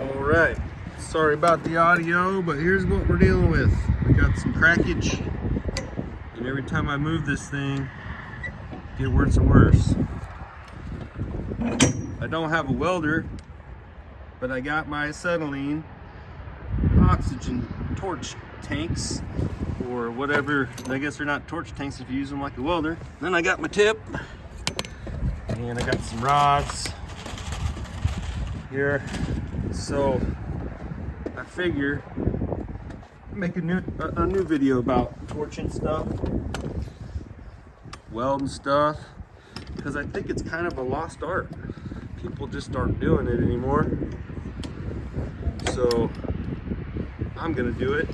Alright, sorry about the audio, but here's what we're dealing with. We got some crackage, and every time I move this thing, it gets worse and worse. I don't have a welder, but I got my acetylene oxygen torch tanks, or whatever. I guess they're not torch tanks if you use them like a welder. Then I got my tip, and I got some rods here. So I figure make a new video about torching stuff, welding stuff, because I think it's kind of a lost art. People just aren't doing it anymore. So I'm gonna do it.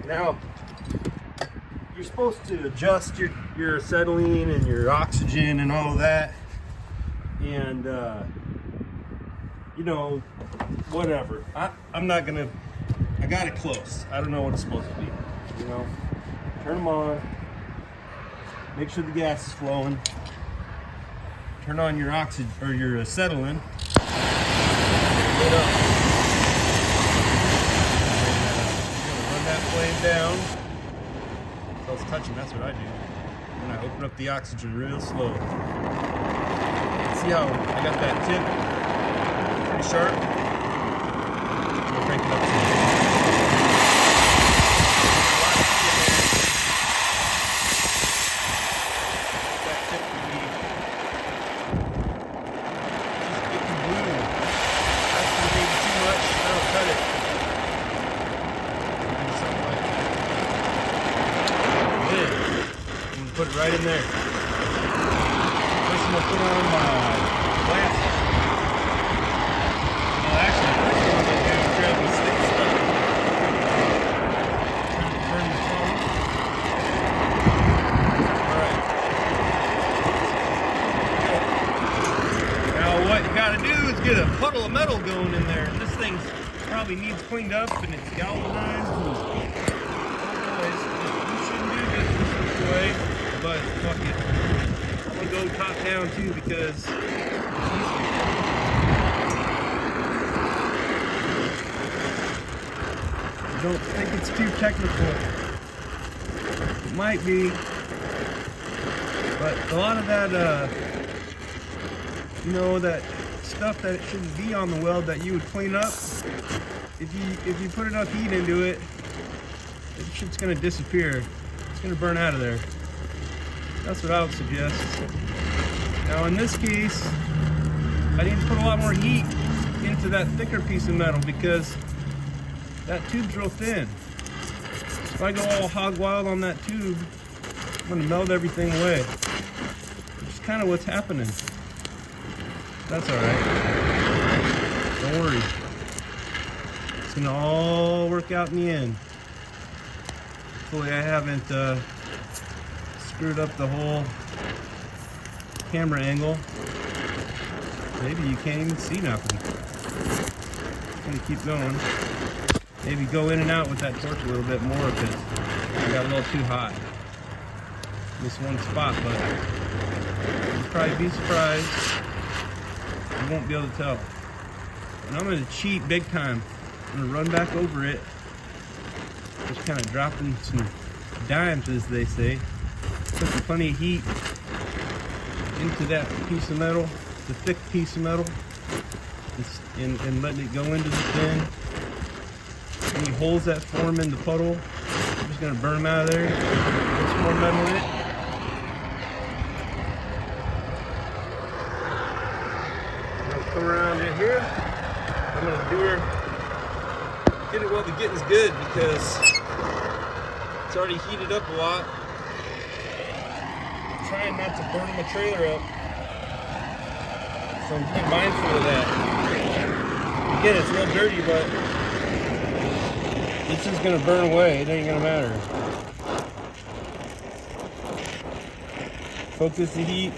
Now, you're supposed to adjust your acetylene and your oxygen and all of that, and you know, whatever. I'm not gonna, I got it close. I don't know what it's supposed to be. You know, turn them on, make sure the gas is flowing, turn on your oxygen or your acetylene, lit up. Run that flame down. So it's touching, that's what I do. And I open up the oxygen real slow. See how I got that tip pretty sharp? We'll crank it up to that tip can be just it can blue. That's maybe too much. That'll cut it. Do something like that. Good. I'm gonna put it right in there. First I'm gonna put on my glass. Actually, the first thing I'm going to do is grab my stick stuff. Turn the phone. Alright. Now what you got to do is get a puddle of metal going in there. This thing probably needs cleaned up and it's galvanized. You shouldn't do this way, but fuck it. I'm going to go top down too because it's easier. I don't think it's too technical. It might be, but a lot of that, you know, that stuff that it shouldn't be on the weld that you would clean up, if you put enough heat into it, shit's gonna disappear. It's gonna burn out of there. That's what I would suggest. Now in this case, I need to put a lot more heat into that thicker piece of metal because that tube's real thin. If I go all hog wild on that tube, I'm gonna melt everything away. Which is kind of what's happening. That's alright. Don't worry. It's gonna all work out in the end. Hopefully I haven't screwed up the whole camera angle. Maybe you can't even see nothing. I'm gonna keep going. Maybe go in and out with that torch a little bit more because I got a little too hot. This one spot, but you'll probably be surprised. You won't be able to tell. And I'm gonna cheat big time. I'm gonna run back over it. Just kind of dropping some dimes, as they say. Putting plenty of heat into that piece of metal, the thick piece of metal, and letting it go into the thin. Any holes that form in the puddle, I'm just going to burn them out of there. Put some more metal in it. I'm going to come around in here. I'm going to do her, get it while the getting's good because it's already heated up a lot. I'm trying not to burn my trailer up, so I'm being mindful of that. Again, it's real dirty, but it's just gonna burn away. It ain't gonna matter. Focus the heat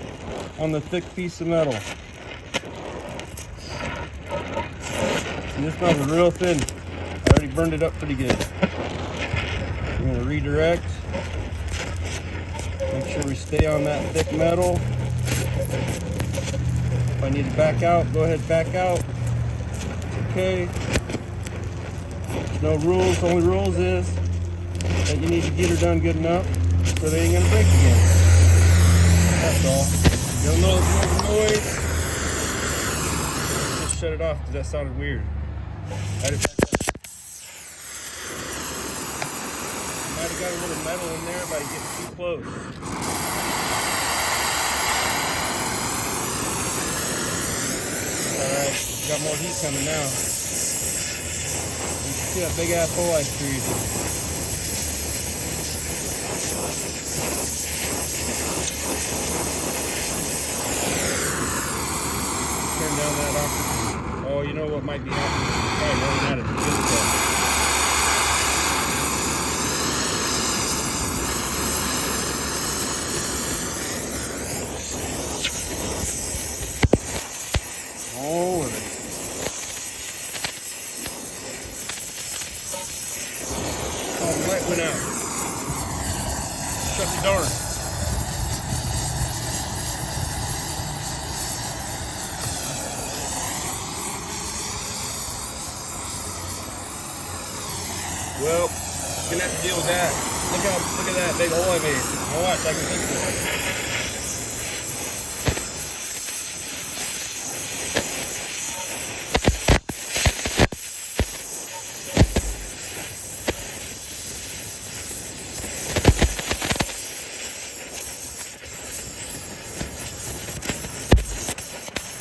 on the thick piece of metal. And this metal's real thin. I already burned it up pretty good. I'm gonna redirect. Make sure we stay on that thick metal. If I need to back out, go ahead, back out. okay. No rules. The only rules is that you need to get her done good enough so they ain't gonna break again. That's all. You'll know there's no noise. Just shut it off because that sounded weird. I just might have got a little metal in there by getting too close. Alright, got more heat coming now. You can see that big ass hole I screwed. Turn down that oxygen. Oh, you know what might be happening? Probably running out of this stuff. Oh, the light went out. Shut the door. Well, gonna have to deal with that. Look at that big hole I made. Now watch, I can fix it.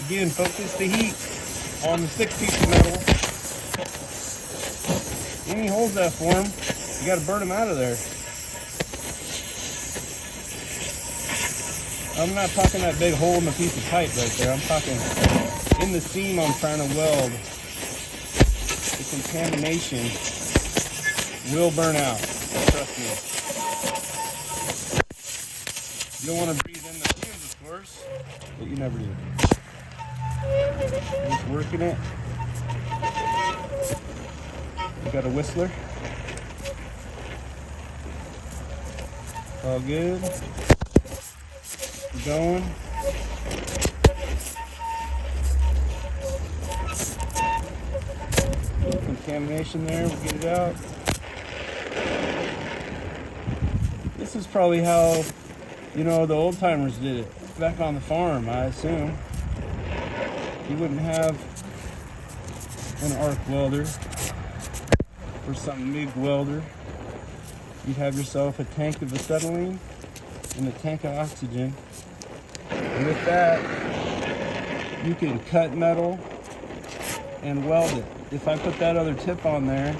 Again, focus the heat on the thick piece of metal. Any holes that form, you got to burn them out of there. I'm not talking that big hole in the piece of pipe right there. I'm talking in the seam I'm trying to weld. The contamination will burn out. Trust me. You don't want to breathe in the fumes, of course, but you never do. Just working it. We got a whistler. All good. Keep going. Contamination there, we'll get it out. This is probably how, you know, the old timers did it. Back on the farm, I assume. You wouldn't have an arc welder or some MIG welder. You'd have yourself a tank of acetylene and a tank of oxygen. And with that, you can cut metal and weld it. If I put that other tip on there,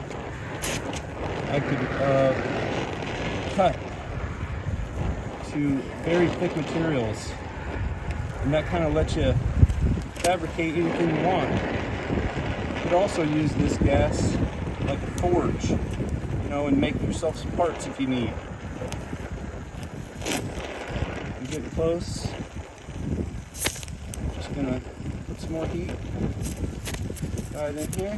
I could cut to very thick materials. And that kind of lets you fabricate anything you want. You could also use this gas like a forge, you know, and make yourself some parts if you need. I'm getting close. Just gonna put some more heat right in here.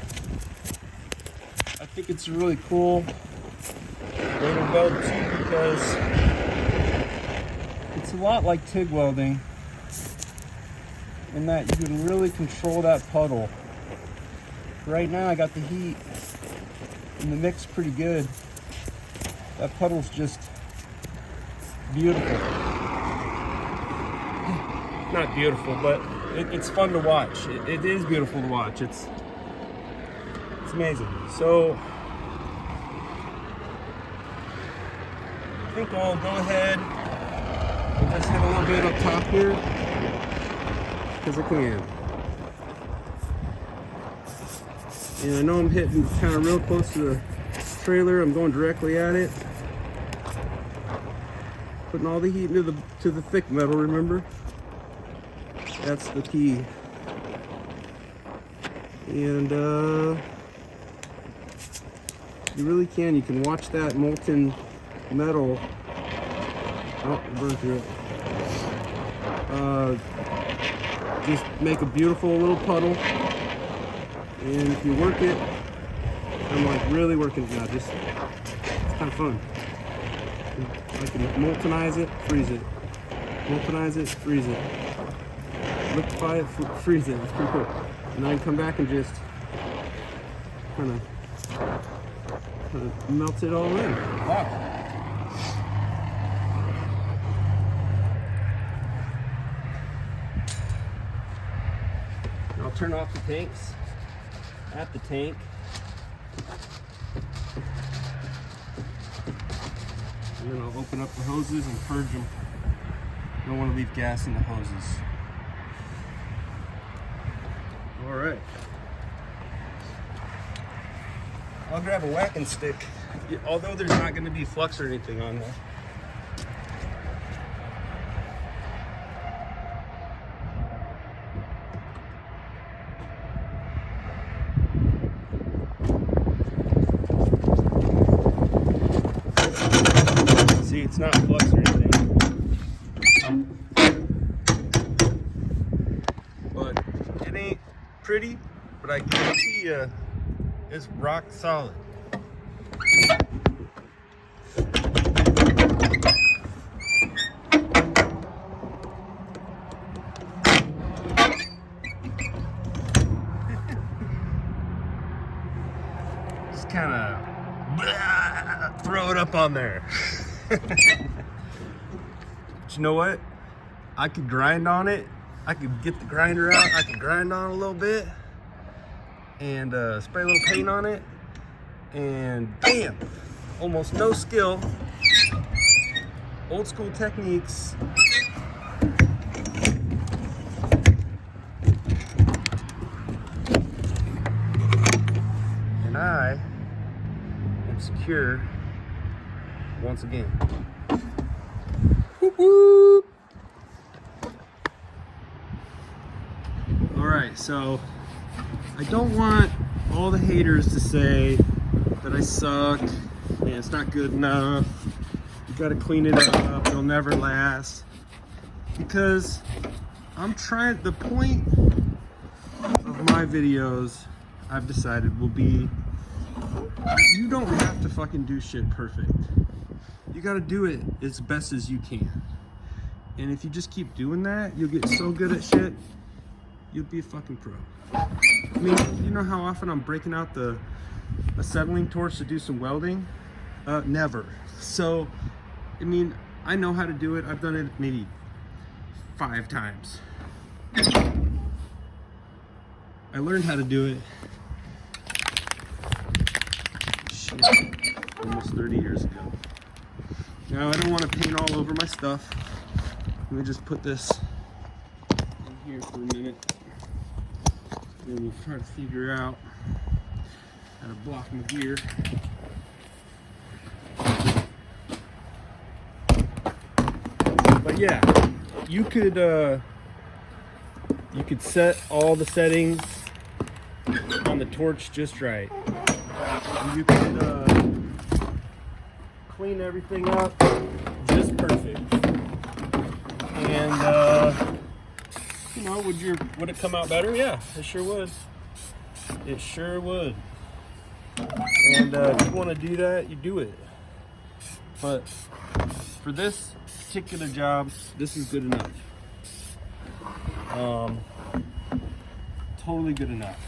I think it's a really cool way to weld too, because it's a lot like TIG welding in that you can really control that puddle. Right now I got the heat and the mix pretty good. That puddle's just beautiful. Not beautiful, but it's fun to watch. It is beautiful to watch. It's amazing. So I think I'll go ahead and just hit a little bit up top here, because I can. And I know I'm hitting kind of real close to the trailer. I'm going directly at it. Putting all the heat into the thick metal, remember? That's the key. And you really can. You can watch that molten metal. Oh, burn through it. Just make a beautiful little puddle. And if you work it, I'm like really working it now. It's kind of fun. I can moltenize it, freeze it. Moltenize it, freeze it. Liquefy it, freeze it. It's pretty cool. And I can come back and just kind of melts it all in. Wow. I'll turn off the tanks at the tank. And then I'll open up the hoses and purge them. Don't want to leave gas in the hoses. All right. I'll grab a whacking stick, although there's not going to be flux or anything on there. See, it's not flux or anything. But it ain't pretty, but I guarantee you it's rock solid. Just kind of throw it up on there. But you know what? I could grind on it. I could get the grinder out. I could grind on it a little bit and spray a little paint on it, and bam! Almost no skill. Old school techniques. And I am secure once again. Whoop, whoop. All right, so I don't want all the haters to say that I suck and it's not good enough. You gotta clean it up, it'll never last. Because I'm trying, the point of my videos, I've decided, will be, you don't have to fucking do shit perfect. You gotta do it as best as you can. And if you just keep doing that, you'll get so good at shit, you'll be a fucking pro. I mean, you know how often I'm breaking out the acetylene torch to do some welding? Never. So, I mean, I know how to do it. I've done it maybe 5 times. I learned how to do it, shit, almost 30 years ago. Now, I don't want to paint all over my stuff. Let me just put this in here for a minute. And we'll try to figure out how to block my gear. But yeah, you could set all the settings on the torch just right. And you could clean everything up just perfect. And you know, would it come out better? Yeah, it sure would. It sure would. And if you want to do that, you do it. But for this particular job, this is good enough. Totally good enough.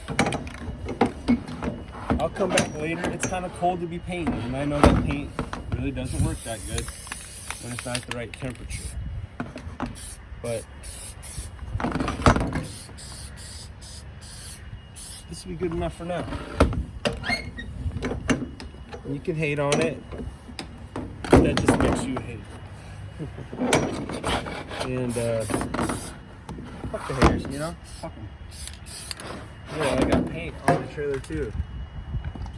I'll come back later. It's kind of cold to be painting, and I know that paint really doesn't work that good when it's not at the right temperature. But this will be good enough for now. And you can hate on it. That just makes you hate. And fuck the haters, you know? Fuck them. Yeah, I got paint on the trailer too.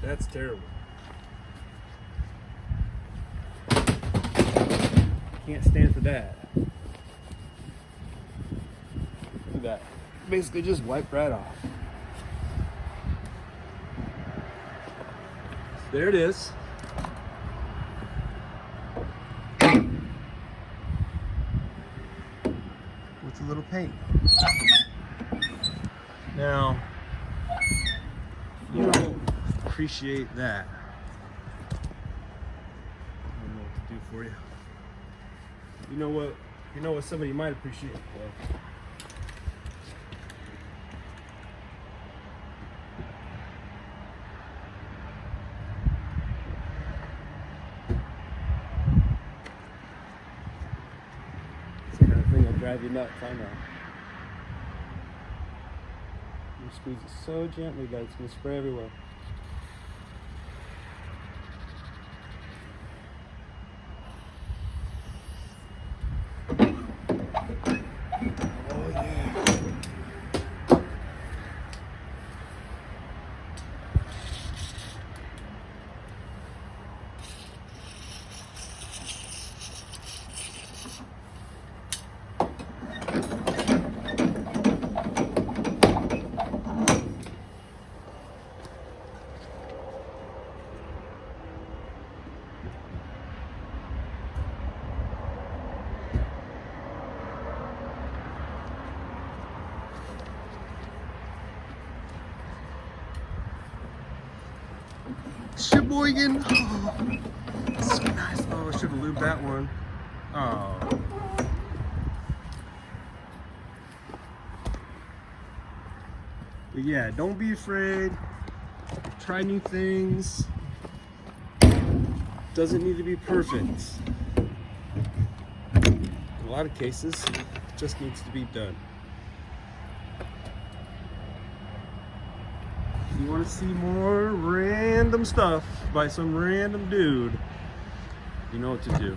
That's terrible. Can't stand for that. Look at that. Basically just wiped right off. There it is. With a little paint. Now, you don't appreciate that. I don't know what to do for you. You know what somebody might appreciate, though. drive you nuts, I know. You squeeze it so gently that it's going to spray everywhere. Oh yeah. Sheboygan. Oh, so nice. Oh, I should have lubed that one. Oh. But yeah, don't be afraid. Try new things. Doesn't need to be perfect. In a lot of cases, it just needs to be done. If you want to see more random stuff by some random dude, you know what to do.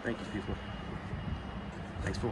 Thank you, people. Thanks for